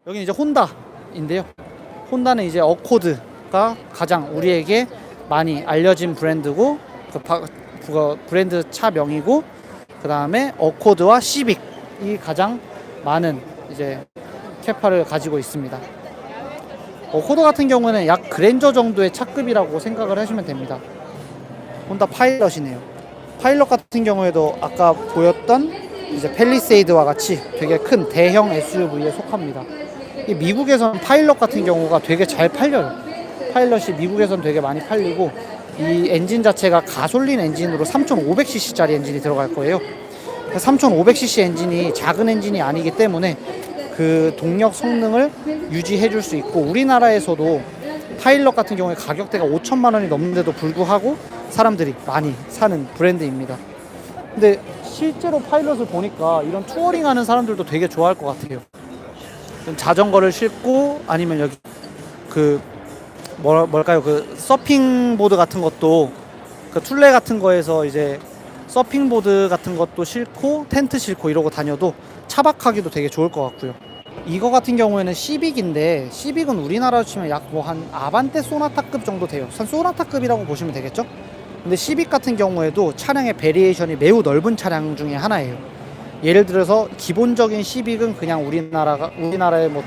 여기는 이제 혼다인데요. 혼다는 이제 어코드가 가장 우리에게 많이 알려진 브랜드고, 그 브랜드 차명이고, 그 다음에 어코드와 시빅이 가장 많은 이제 캐파를 가지고 있습니다. 어코드 같은 경우는 약 그랜저 정도의 차급이라고 생각을 하시면 됩니다. 혼다 파일럿이네요. 파일럿 같은 경우에도 아까 보였던 이제 팰리세이드와 같이 되게 큰 대형 SUV에 속합니다. 이 미국에서는 파일럿 같은 경우가 되게 잘 팔려요. 파일럿이 미국에서는 되게 많이 팔리고, 이 엔진 자체가 가솔린 엔진으로 3500cc 짜리 엔진이 들어갈 거예요. 3500cc 엔진이 작은 엔진이 아니기 때문에 그 동력 성능을 유지해 줄 수 있고, 우리나라에서도 파일럿 같은 경우에 가격대가 5천만 원이 넘는데도 불구하고 사람들이 많이 사는 브랜드입니다. 근데 실제로 파일럿을 보니까 이런 투어링 하는 사람들도 되게 좋아할 것 같아요. 자전거를 싣고, 아니면 여기 뭘까요? 그 서핑보드 같은 것도, 그 툴레 같은 거에서 이제 서핑보드 같은 것도 싣고 텐트 싣고 이러고 다녀도 차박하기도 되게 좋을 것 같고요. 이거 같은 경우에는 시빅인데, 시빅은 우리나라로 치면 약 뭐 한 아반떼 소나타급 정도 돼요. 한 소나타급이라고 보시면 되겠죠? 근데 시빅 같은 경우에도 차량의 베리에이션이 매우 넓은 차량 중에 하나예요. 예를 들어서 기본적인 시빅은 그냥 우리나라의 뭐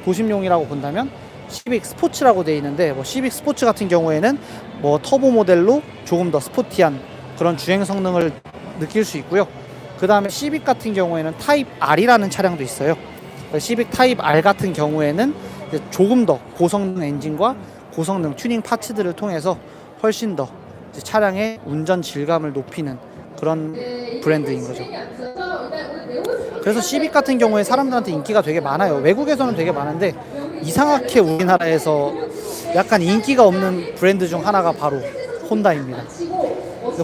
도심용이라고 본다면 시빅 스포츠라고 되어 있는데, 뭐 시빅 스포츠 같은 경우에는 뭐 터보 모델로 조금 더 스포티한 그런 주행 성능을 느낄 수 있고요. 그 다음에 시빅 같은 경우에는 타입 R이라는 차량도 있어요. 시빅 타입 R 같은 경우에는 조금 더 고성능 엔진과 고성능 튜닝 파츠들을 통해서 훨씬 더 차량의 운전 질감을 높이는 그런 브랜드인 거죠. 그래서 시빅 같은 경우에 사람들한테 인기가 되게 많아요. 외국에서는 되게 많은데, 이상하게 우리나라에서 약간 인기가 없는 브랜드 중 하나가 바로 혼다입니다.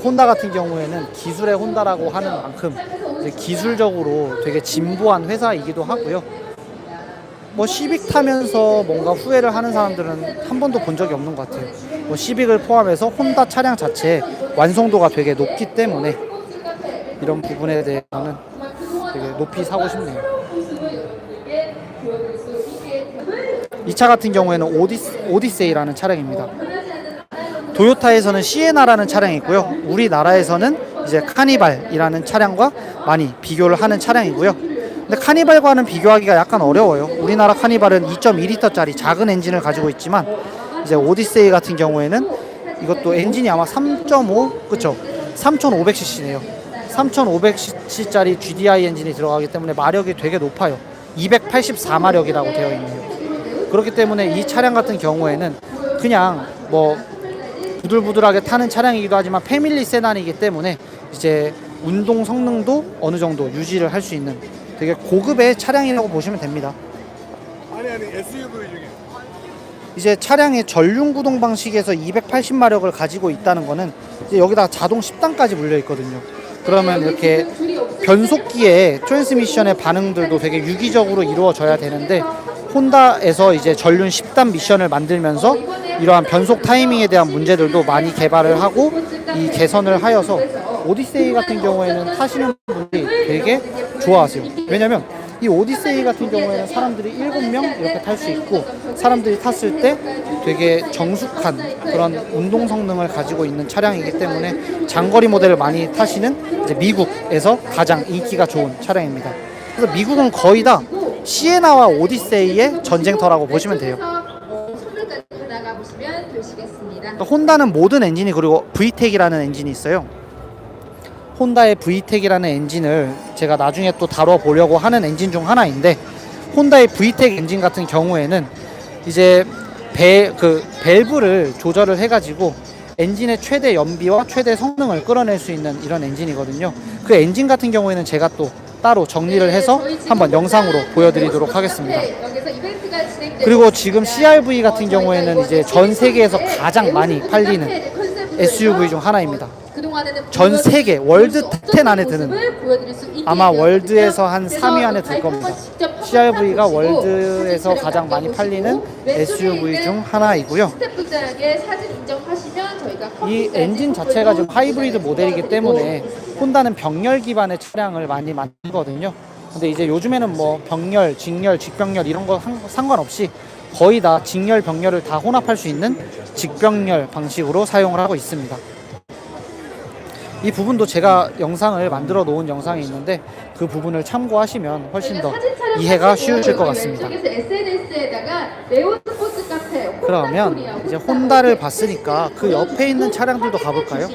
혼다 같은 경우에는 기술의 혼다라고 하는 만큼 이제 기술적으로 되게 진보한 회사이기도 하고요. 뭐 시빅 타면서 뭔가 후회를 하는 사람들은 한 번도 본 적이 없는 것 같아요. 뭐 시빅을 포함해서 혼다 차량 자체의 완성도가 되게 높기 때문에 이런 부분에 대해서는 되게 높이 사고 싶네요. 이 차 같은 경우에는 오디세이라는 차량입니다. 도요타에서는 시에나라는 차량이 있고요. 우리나라에서는 이제 카니발이라는 차량과 많이 비교를 하는 차량이고요. 근데 카니발과는 비교하기가 약간 어려워요. 우리나라 카니발은 2.2L짜리 작은 엔진을 가지고 있지만, 이제 오디세이 같은 경우에는 이것도 엔진이 아마 3.5, 그쵸? 3500cc네요. 3500cc짜리 GDI 엔진이 들어가기 때문에 마력이 되게 높아요. 284마력이라고 되어 있네요. 그렇기 때문에 이 차량 같은 경우에는 그냥 뭐 부들부들하게 타는 차량이기도 하지만 패밀리 세단이기 때문에 이제 운동 성능도 어느 정도 유지를 할 수 있는 되게 고급의 차량이라고 보시면 됩니다. 아니 SUV 중에 이제 차량의 전륜 구동 방식에서 280마력을 가지고 있다는 거는 이제 여기다가 자동 10단까지 물려 있거든요. 그러면 이렇게 변속기의 트랜스미션의 반응들도 되게 유기적으로 이루어져야 되는데, 혼다에서 이제 전륜 10단 미션을 만들면서 이러한 변속 타이밍에 대한 문제들도 많이 개발을 하고 이 개선을 하여서 오디세이 같은 경우에는 타시는 분들이 되게 좋아하세요. 왜냐면 이 오디세이 같은 경우에는 사람들이 7명 이렇게 탈 수 있고, 사람들이 탔을 때 되게 정숙한 그런 운동 성능을 가지고 있는 차량이기 때문에 장거리 모델을 많이 타시는 이제 미국에서 가장 인기가 좋은 차량입니다. 그래서 미국은 거의 다 시에나와 오디세이의 전쟁터라고 보시면 돼요. 그러니까 혼다는 모든 엔진이, 그리고 VTEC이라는 엔진이 있어요. 혼다의 VTEC이라는 엔진을 제가 나중에 또 다뤄보려고 하는 엔진 중 하나인데, 혼다의 VTEC 엔진 같은 경우에는 이제 밸브를 조절을 해가지고 엔진의 최대 연비와 최대 성능을 끌어낼 수 있는 이런 엔진이거든요. 그 엔진 같은 경우에는 제가 또 따로 정리를 해서 한번 영상으로 보여드리도록 하겠습니다. 그리고 지금 CR-V 같은 경우에는 이제 전 세계에서 가장 많이 팔리는 SUV 중 하나입니다. 전 세계 월드 탑10 안에 드는, 아마 월드에서 한 3위 안에 들 겁니다. CR-V가 월드에서 가장 많이 팔리는 SUV 중 하나이고요. 이 엔진 자체가 지금 하이브리드 모델이기 때문에 혼다는 병렬 기반의 차량을 많이 만들거든요. 근데 이제 요즘에는 뭐 병렬, 직렬, 직병렬 이런 거 상관없이 거의 다 직렬, 병렬을 다 혼합할 수 있는 직병렬 방식으로 사용을 하고 있습니다. 이 부분도 제가 영상을 만들어 놓은 영상이 있는데 그 부분을 참고하시면 훨씬 더 이해가 쉬우실 것 같습니다. 그러면 이제 혼다를 봤으니까 그 옆에 있는 차량들도 가볼까요?